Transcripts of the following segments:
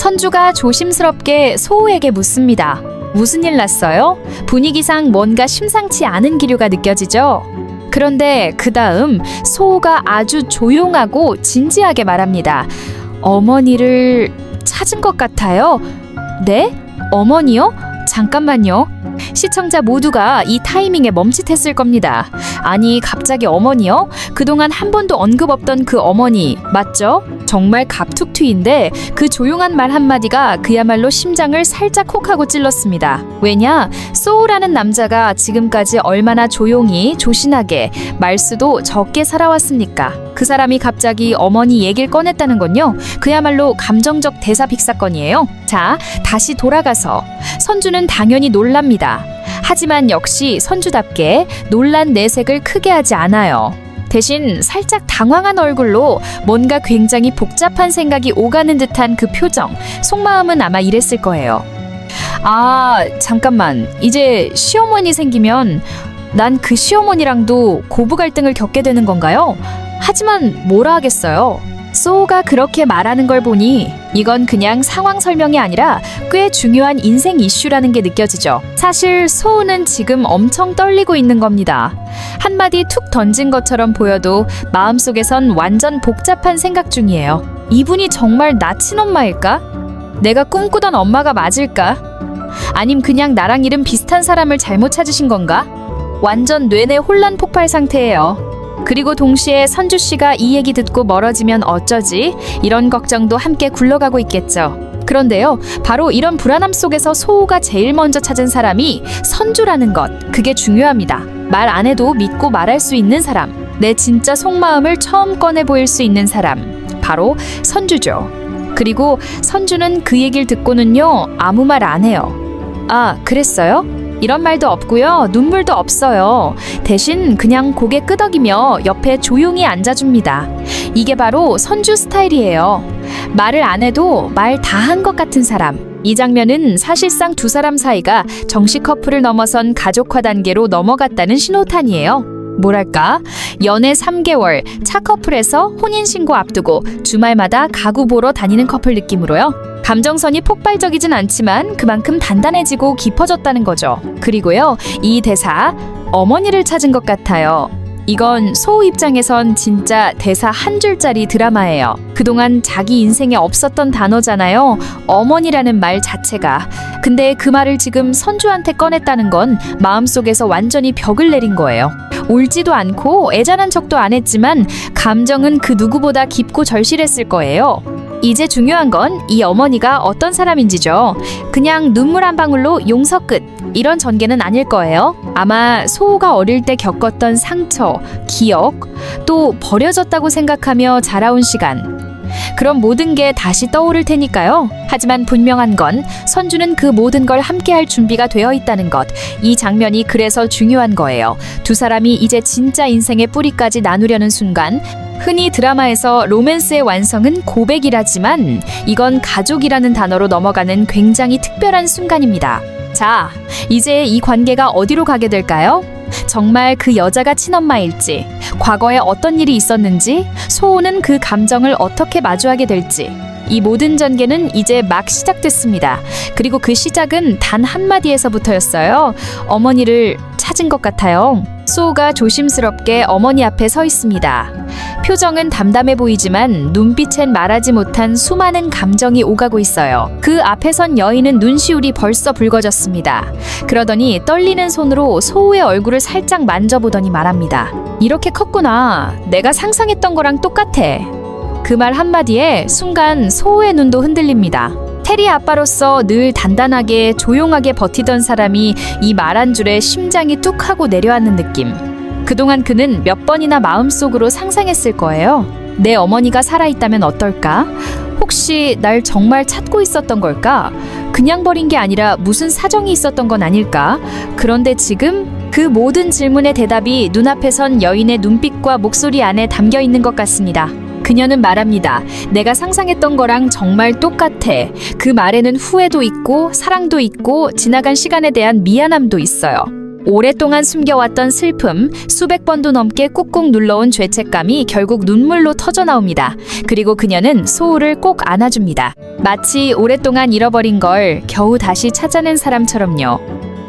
선주가 조심스럽게 소우에게 묻습니다. 무슨 일 났어요? 분위기상 뭔가 심상치 않은 기류가 느껴지죠? 그런데 그 다음 소우가 아주 조용하고 진지하게 말합니다. 어머니를 찾은 것 같아요. 네? 어머니요? 잠깐만요. 시청자 모두가 이 타이밍에 멈칫했을 겁니다. 아니, 갑자기 어머니요? 그동안 한 번도 언급 없던 그 어머니 맞죠? 정말 갑툭튀인데 그 조용한 말 한마디가 그야말로 심장을 살짝 혹하고 찔렀습니다. 왜냐? 소우라는 남자가 지금까지 얼마나 조용히 조신하게 말수도 적게 살아왔습니까? 그 사람이 갑자기 어머니 얘기를 꺼냈다는 건요, 그야말로 감정적 대사픽사건이에요. 자, 다시 돌아가서 선주는 당연히 놀랍니다. 하지만 역시 선주답게 놀란 내색을 크게 하지 않아요. 대신 살짝 당황한 얼굴로 뭔가 굉장히 복잡한 생각이 오가는 듯한 그 표정, 속마음은 아마 이랬을 거예요. 아, 잠깐만. 이제 시어머니 생기면 난 그 시어머니랑도 고부 갈등을 겪게 되는 건가요? 하지만 뭐라 하겠어요. 소우가 그렇게 말하는 걸 보니 이건 그냥 상황 설명이 아니라 꽤 중요한 인생 이슈라는 게 느껴지죠. 사실 소우는 지금 엄청 떨리고 있는 겁니다. 한마디 툭 던진 것처럼 보여도 마음속에선 완전 복잡한 생각 중이에요. 이분이 정말 나 친엄마일까? 내가 꿈꾸던 엄마가 맞을까? 아님 그냥 나랑 이름 비슷한 사람을 잘못 찾으신 건가? 완전 뇌내 혼란 폭발 상태예요. 그리고 동시에 선주 씨가 이 얘기 듣고 멀어지면 어쩌지? 이런 걱정도 함께 굴러가고 있겠죠. 그런데요, 바로 이런 불안함 속에서 소우가 제일 먼저 찾은 사람이 선주라는 것, 그게 중요합니다. 말 안 해도 믿고 말할 수 있는 사람, 내 진짜 속마음을 처음 꺼내 보일 수 있는 사람, 바로 선주죠. 그리고 선주는 그 얘기를 듣고는요, 아무 말 안 해요. 아, 그랬어요? 이런 말도 없고요, 눈물도 없어요. 대신 그냥 고개 끄덕이며 옆에 조용히 앉아줍니다. 이게 바로 선주 스타일이에요. 말을 안 해도 말 다 한 것 같은 사람. 이 장면은 사실상 두 사람 사이가 정식 커플을 넘어선 가족화 단계로 넘어갔다는 신호탄이에요. 뭐랄까, 연애 3개월, 차 커플에서 혼인신고 앞두고 주말마다 가구 보러 다니는 커플 느낌으로요. 감정선이 폭발적이진 않지만 그만큼 단단해지고 깊어졌다는 거죠. 그리고요, 이 대사, 어머니를 찾은 것 같아요. 이건 소우 입장에선 진짜 대사 한 줄짜리 드라마예요. 그동안 자기 인생에 없었던 단어잖아요. 어머니라는 말 자체가. 근데 그 말을 지금 선주한테 꺼냈다는 건 마음속에서 완전히 벽을 내린 거예요. 울지도 않고 애잔한 척도 안 했지만 감정은 그 누구보다 깊고 절실했을 거예요. 이제 중요한 건 이 어머니가 어떤 사람인지죠. 그냥 눈물 한 방울로 용서 끝, 이런 전개는 아닐 거예요. 아마 소우가 어릴 때 겪었던 상처, 기억, 또 버려졌다고 생각하며 자라온 시간, 그런 모든 게 다시 떠오를 테니까요. 하지만 분명한 건 선주는 그 모든 걸 함께할 준비가 되어 있다는 것. 이 장면이 그래서 중요한 거예요. 두 사람이 이제 진짜 인생의 뿌리까지 나누려는 순간, 흔히 드라마에서 로맨스의 완성은 고백이라지만 이건 가족이라는 단어로 넘어가는 굉장히 특별한 순간입니다. 자, 이제 이 관계가 어디로 가게 될까요? 정말 그 여자가 친엄마일지, 과거에 어떤 일이 있었는지, 소우는 그 감정을 어떻게 마주하게 될지, 이 모든 전개는 이제 막 시작됐습니다. 그리고 그 시작은 단 한마디에서부터였어요. 어머니를 찾은 것 같아요. 소우가 조심스럽게 어머니 앞에 서 있습니다. 표정은 담담해 보이지만 눈빛엔 말하지 못한 수많은 감정이 오가고 있어요. 그 앞에 선 여인은 눈시울이 벌써 붉어졌습니다. 그러더니 떨리는 손으로 소우의 얼굴을 살짝 만져보더니 말합니다. 이렇게 컸구나. 내가 상상했던 거랑 똑같아. 그 말 한마디에 순간 소우의 눈도 흔들립니다. 테리 아빠로서 늘 단단하게 조용하게 버티던 사람이 이 말 한 줄에 심장이 뚝 하고 내려앉는 느낌. 그동안 그는 몇 번이나 마음속으로 상상했을 거예요. 내 어머니가 살아있다면 어떨까? 혹시 날 정말 찾고 있었던 걸까? 그냥 버린 게 아니라 무슨 사정이 있었던 건 아닐까? 그런데 지금 그 모든 질문의 대답이 눈앞에 선 여인의 눈빛과 목소리 안에 담겨 있는 것 같습니다. 그녀는 말합니다. 내가 상상했던 거랑 정말 똑같아. 그 말에는 후회도 있고 사랑도 있고 지나간 시간에 대한 미안함도 있어요. 오랫동안 숨겨왔던 슬픔, 수백 번도 넘게 꾹꾹 눌러온 죄책감이 결국 눈물로 터져나옵니다. 그리고 그녀는 소우를 꼭 안아줍니다. 마치 오랫동안 잃어버린 걸 겨우 다시 찾아낸 사람처럼요.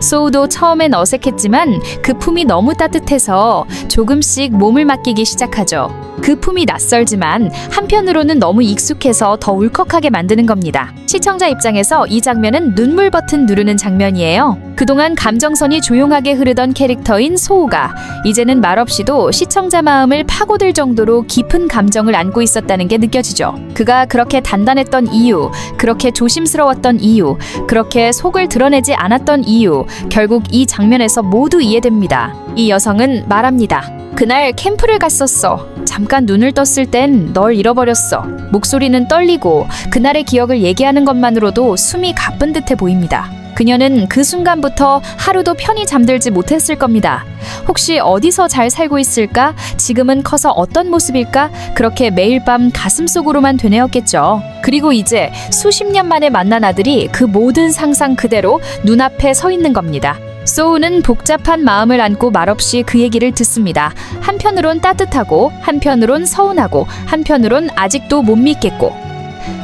소우도 처음엔 어색했지만 그 품이 너무 따뜻해서 조금씩 몸을 맡기기 시작하죠. 그 품이 낯설지만 한편으로는 너무 익숙해서 더 울컥하게 만드는 겁니다. 시청자 입장에서 이 장면은 눈물 버튼 누르는 장면이에요. 그동안 감정선이 조용하게 흐르던 캐릭터인 소우가 이제는 말없이도 시청자 마음을 파고들 정도로 깊은 감정을 안고 있었다는 게 느껴지죠. 그가 그렇게 단단했던 이유, 그렇게 조심스러웠던 이유, 그렇게 속을 드러내지 않았던 이유, 결국 이 장면에서 모두 이해됩니다. 이 여성은 말합니다. 그날 캠프를 갔었어. 잠깐 눈을 떴을 땐 널 잃어버렸어. 목소리는 떨리고 그날의 기억을 얘기하는 것만으로도 숨이 가쁜 듯해 보입니다. 그녀는 그 순간부터 하루도 편히 잠들지 못했을 겁니다. 혹시 어디서 잘 살고 있을까? 지금은 커서 어떤 모습일까? 그렇게 매일 밤 가슴속으로만 되뇌었겠죠. 그리고 이제 수십 년 만에 만난 아들이 그 모든 상상 그대로 눈앞에 서 있는 겁니다. 소우는 복잡한 마음을 안고 말없이 그 얘기를 듣습니다. 한편으론 따뜻하고, 한편으론 서운하고, 한편으론 아직도 못 믿겠고.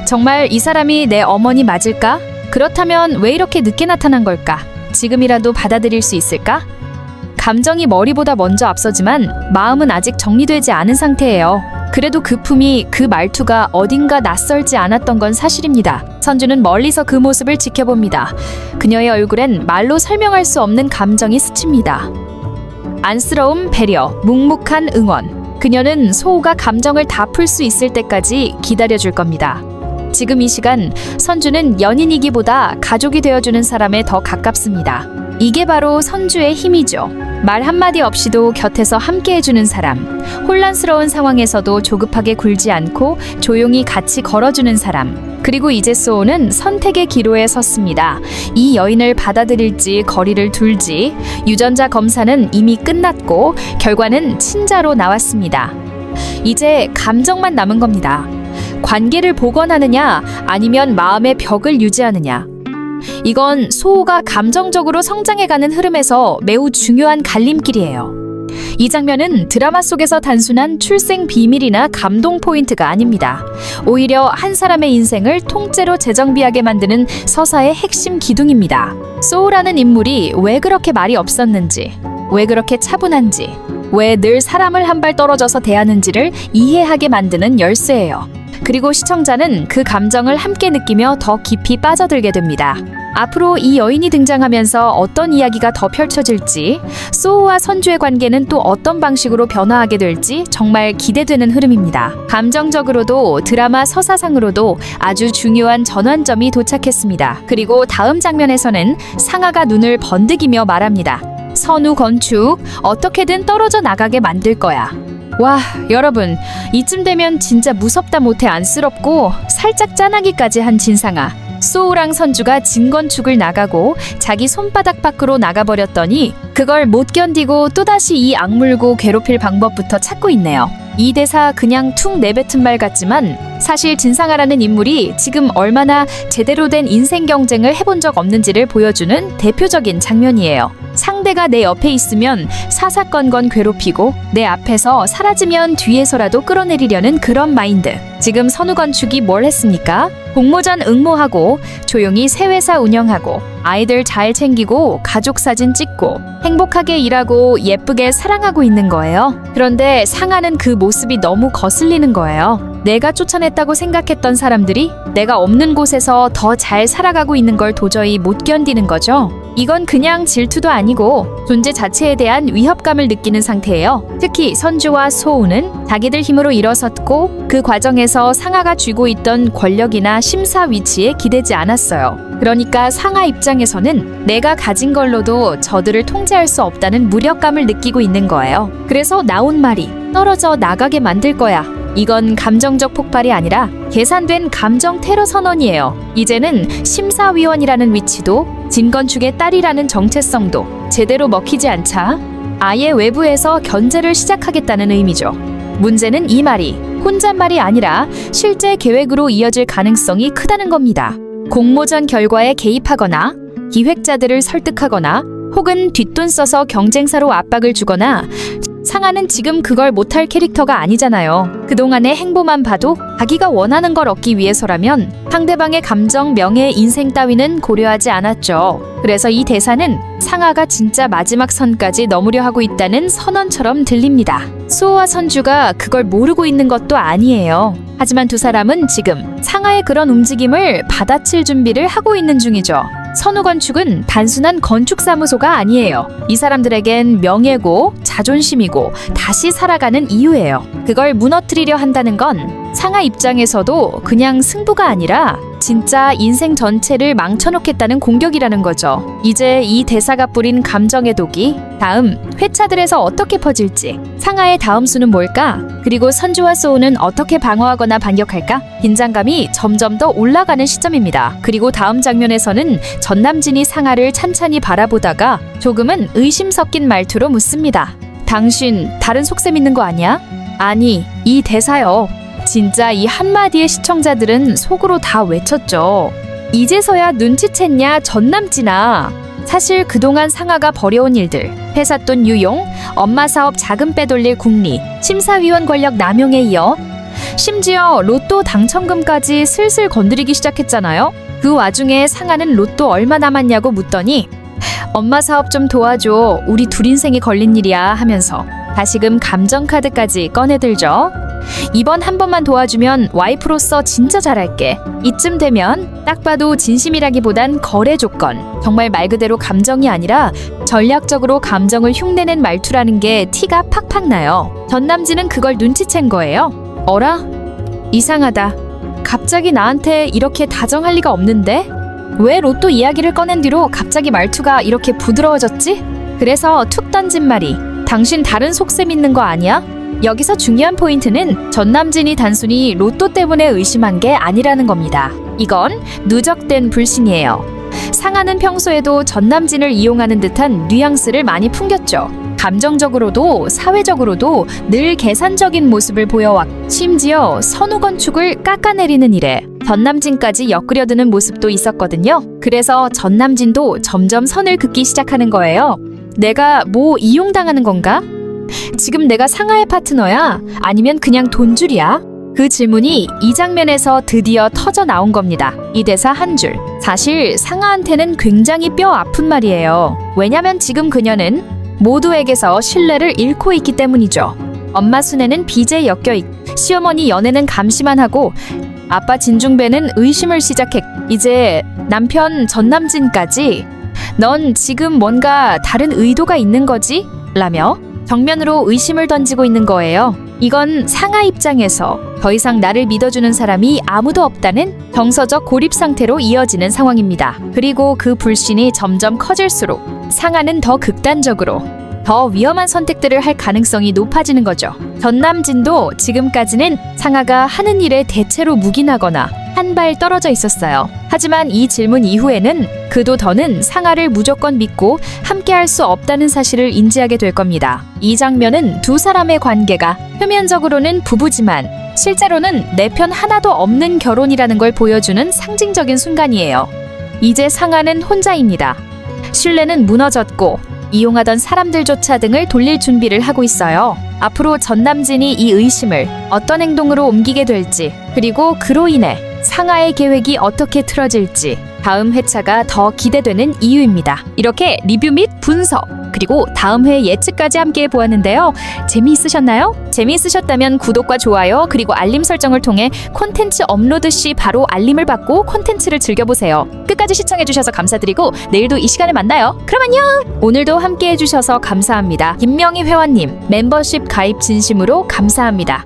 정말 이 사람이 내 어머니 맞을까? 그렇다면 왜 이렇게 늦게 나타난 걸까? 지금이라도 받아들일 수 있을까? 감정이 머리보다 먼저 앞서지만 마음은 아직 정리되지 않은 상태예요. 그래도 그 품이, 그 말투가 어딘가 낯설지 않았던 건 사실입니다. 선주는 멀리서 그 모습을 지켜봅니다. 그녀의 얼굴엔 말로 설명할 수 없는 감정이 스칩니다. 안쓰러움, 배려, 묵묵한 응원. 그녀는 소우가 감정을 다 풀 수 있을 때까지 기다려줄 겁니다. 지금 이 시간 선주는 연인이기보다 가족이 되어주는 사람에 더 가깝습니다. 이게 바로 선주의 힘이죠. 말 한마디 없이도 곁에서 함께해주는 사람, 혼란스러운 상황에서도 조급하게 굴지 않고 조용히 같이 걸어주는 사람. 그리고 이제 소우는 선택의 기로에 섰습니다. 이 여인을 받아들일지 거리를 둘지. 유전자 검사는 이미 끝났고 결과는 친자로 나왔습니다. 이제 감정만 남은 겁니다. 관계를 복원하느냐 아니면 마음의 벽을 유지하느냐. 이건 소우가 감정적으로 성장해가는 흐름에서 매우 중요한 갈림길이에요. 이 장면은 드라마 속에서 단순한 출생 비밀이나 감동 포인트가 아닙니다. 오히려 한 사람의 인생을 통째로 재정비하게 만드는 서사의 핵심 기둥입니다. 소우라는 인물이 왜 그렇게 말이 없었는지, 왜 그렇게 차분한지, 왜 늘 사람을 한 발 떨어져서 대하는지를 이해하게 만드는 열쇠예요. 그리고 시청자는 그 감정을 함께 느끼며 더 깊이 빠져들게 됩니다. 앞으로 이 여인이 등장하면서 어떤 이야기가 더 펼쳐질지, 소우와 선주의 관계는 또 어떤 방식으로 변화하게 될지 정말 기대되는 흐름입니다. 감정적으로도 드라마 서사상으로도 아주 중요한 전환점이 도착했습니다. 그리고 다음 장면에서는 상아가 눈을 번득이며 말합니다. 선우 건축, 어떻게든 떨어져 나가게 만들 거야. 와, 여러분, 이쯤 되면 진짜 무섭다 못해 안쓰럽고 살짝 짠하기까지 한 진상아. 소우랑 선주가 진건축을 나가고 자기 손바닥 밖으로 나가버렸더니 그걸 못 견디고 또다시 이 악물고 괴롭힐 방법부터 찾고 있네요. 이 대사 그냥 툭 내뱉은 말 같지만 사실 진상아라는 인물이 지금 얼마나 제대로 된 인생 경쟁을 해본 적 없는지를 보여주는 대표적인 장면이에요. 상대가 내 옆에 있으면 사사건건 괴롭히고 내 앞에서 사라지면 뒤에서라도 끌어내리려는 그런 마인드. 지금 선우건축이 뭘 했습니까? 공모전 응모하고 조용히 새 회사 운영하고 아이들 잘 챙기고 가족 사진 찍고 행복하게 일하고 예쁘게 사랑하고 있는 거예요. 그런데 상아는 그 모습이 너무 거슬리는 거예요. 내가 쫓아냈다고 생각했던 사람들이 내가 없는 곳에서 더 잘 살아가고 있는 걸 도저히 못 견디는 거죠. 이건 그냥 질투도 아니고 존재 자체에 대한 위협감을 느끼는 상태예요. 특히 선주와 소우는 자기들 힘으로 일어섰고 그 과정에서 상아가 쥐고 있던 권력이나 심사 위치에 기대지 않았어요. 그러니까 상아 입장에서는 내가 가진 걸로도 저들을 통제할 수 없다는 무력감을 느끼고 있는 거예요. 그래서 나온 말이 떨어져 나가게 만들 거야. 이건 감정적 폭발이 아니라 계산된 감정 테러 선언이에요. 이제는 심사위원이라는 위치도 진건축의 딸이라는 정체성도 제대로 먹히지 않자 아예 외부에서 견제를 시작하겠다는 의미죠. 문제는 이 말이 혼잣말이 아니라 실제 계획으로 이어질 가능성이 크다는 겁니다. 공모전 결과에 개입하거나 기획자들을 설득하거나 혹은 뒷돈 써서 경쟁사로 압박을 주거나 상아는 지금 그걸 못할 캐릭터가 아니잖아요. 그동안의 행보만 봐도 자기가 원하는 걸 얻기 위해서라면 상대방의 감정, 명예, 인생 따위는 고려하지 않았죠. 그래서 이 대사는 상아가 진짜 마지막 선까지 넘으려 하고 있다는 선언처럼 들립니다. 수호와 선주가 그걸 모르고 있는 것도 아니에요. 하지만 두 사람은 지금 상아의 그런 움직임을 받아칠 준비를 하고 있는 중이죠. 선우건축은 단순한 건축사무소가 아니에요. 이 사람들에겐 명예고 자존심이고 다시 살아가는 이유예요. 그걸 무너뜨리려 한다는 건 상아 입장에서도 그냥 승부가 아니라 진짜 인생 전체를 망쳐놓겠다는 공격이라는 거죠. 이제 이 대사가 뿌린 감정의 독이 다음 회차들에서 어떻게 퍼질지, 상아의 다음 수는 뭘까? 그리고 선주와 소우는 어떻게 방어하거나 반격할까? 긴장감이 점점 더 올라가는 시점입니다. 그리고 다음 장면에서는 전남진이 상아를 찬찬히 바라보다가 조금은 의심 섞인 말투로 묻습니다. 당신 다른 속셈 있는 거 아니야? 아니, 이 대사요. 진짜 이 한마디에 시청자들은 속으로 다 외쳤죠. 이제서야 눈치챘냐 전남진아. 사실 그동안 상아가 벌여온 일들, 회삿돈 유용, 엄마 사업 자금 빼돌릴 궁리, 심사위원 권력 남용에 이어 심지어 로또 당첨금까지 슬슬 건드리기 시작했잖아요. 그 와중에 상아는 로또 얼마 남았냐고 묻더니 엄마 사업 좀 도와줘, 우리 둘 인생이 걸린 일이야 하면서 다시금 감정카드까지 꺼내들죠. 이번 한 번만 도와주면 와이프로서 진짜 잘할게. 이쯤 되면 딱 봐도 진심이라기보단 거래 조건, 정말 말 그대로 감정이 아니라 전략적으로 감정을 흉내낸 말투라는 게 티가 팍팍 나요. 전남진은 그걸 눈치챈 거예요. 어라? 이상하다. 갑자기 나한테 이렇게 다정할 리가 없는데? 왜 로또 이야기를 꺼낸 뒤로 갑자기 말투가 이렇게 부드러워졌지? 그래서 툭 던진 말이 당신 다른 속셈 있는 거 아니야? 여기서 중요한 포인트는 전남진이 단순히 로또 때문에 의심한 게 아니라는 겁니다. 이건 누적된 불신이에요. 상아는 평소에도 전남진을 이용하는 듯한 뉘앙스를 많이 풍겼죠. 감정적으로도 사회적으로도 늘 계산적인 모습을 보여왔. 심지어 선우건축을 깎아내리는 일에 전남진까지 엮으려드는 모습도 있었거든요. 그래서 전남진도 점점 선을 긋기 시작하는 거예요. 내가 뭐 이용당하는 건가? 지금 내가 상아의 파트너야? 아니면 그냥 돈줄이야? 그 질문이 이 장면에서 드디어 터져 나온 겁니다. 이 대사 한 줄. 사실 상아한테는 굉장히 뼈 아픈 말이에요. 왜냐면 지금 그녀는 모두에게서 신뢰를 잃고 있기 때문이죠. 엄마 순애는 빚에 엮여있고 시어머니 연애는 감시만 하고 아빠 진중배는 의심을 시작했. 이제 남편 전남진까지 넌 지금 뭔가 다른 의도가 있는 거지? 라며 정면으로 의심을 던지고 있는 거예요. 이건 상아 입장에서 더 이상 나를 믿어주는 사람이 아무도 없다는 정서적 고립 상태로 이어지는 상황입니다. 그리고 그 불신이 점점 커질수록 상아는 더 극단적으로 더 위험한 선택들을 할 가능성이 높아지는 거죠. 전남진도 지금까지는 상아가 하는 일에 대체로 묵인하거나 한 발 떨어져 있었어요. 하지만 이 질문 이후에는 그도 더는 상아를 무조건 믿고 함께할 수 없다는 사실을 인지하게 될 겁니다. 이 장면은 두 사람의 관계가 표면적으로는 부부지만 실제로는 내 편 하나도 없는 결혼이라는 걸 보여주는 상징적인 순간이에요. 이제 상아는 혼자입니다. 신뢰는 무너졌고 이용하던 사람들조차 등을 돌릴 준비를 하고 있어요. 앞으로 전남진이 이 의심을 어떤 행동으로 옮기게 될지, 그리고 그로 인해 상아의 계획이 어떻게 틀어질지 다음 회차가 더 기대되는 이유입니다. 이렇게 리뷰 및 분석, 그리고 다음 회 예측까지 함께 보았는데요. 재미있으셨나요? 재미있으셨다면 구독과 좋아요, 그리고 알림 설정을 통해 콘텐츠 업로드 시 바로 알림을 받고 콘텐츠를 즐겨보세요. 끝까지 시청해주셔서 감사드리고 내일도 이 시간에 만나요. 그럼 안녕! 오늘도 함께 해주셔서 감사합니다. 김명희 회원님, 멤버십 가입 진심으로 감사합니다.